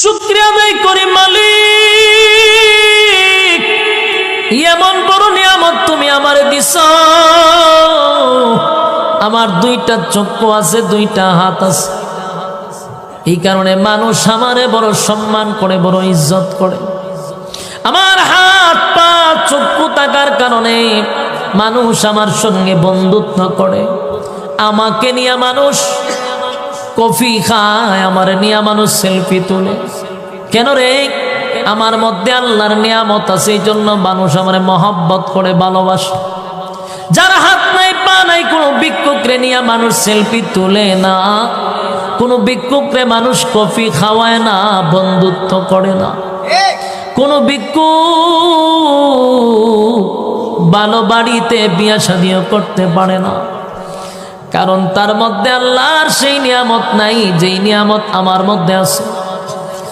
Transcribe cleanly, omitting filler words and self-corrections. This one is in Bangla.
শুকরিয়া আদায় করি মালিক, এমন বড় নিয়ামত তুমি আমারে দিছ। আমার দুইটা চক্ষু আছে, দুইটা হাত আছে, এই কারণে মানুষ আমারে বড় সম্মান করে, বড় ইজ্জত করে। আমার হাত পা চক্ষু থাকার কারণে মানুষ আমার সঙ্গে বন্ধুত্ব করে। আমাকে নিয়ে মানুষ কফি খায়, আমার নিয়ে মানুষ সেলফি তোলে। কেন রে? আমার মধ্যে আল্লাহর নিয়ামত আছে, এই জন্য মানুষ আমার মহব্বত করে, ভালোবাসে। যার হাত নাই পা নাই, কোনো ভিক্ষুকরে নিয়ে মানুষ সেলফি তোলে না, কোনো ভিক্ষুকরে মানুষ কফি খাওয়ায় না, বন্ধুত্ব করে না। কোনো ভিক্ষুক ভালো বাড়িতে বিয়া শাদিও করতে পারে না, কারণ তার মধ্যে আল্লাহর সেই নিয়ামত নাই যেই নিয়ামত আমার মধ্যে আছে।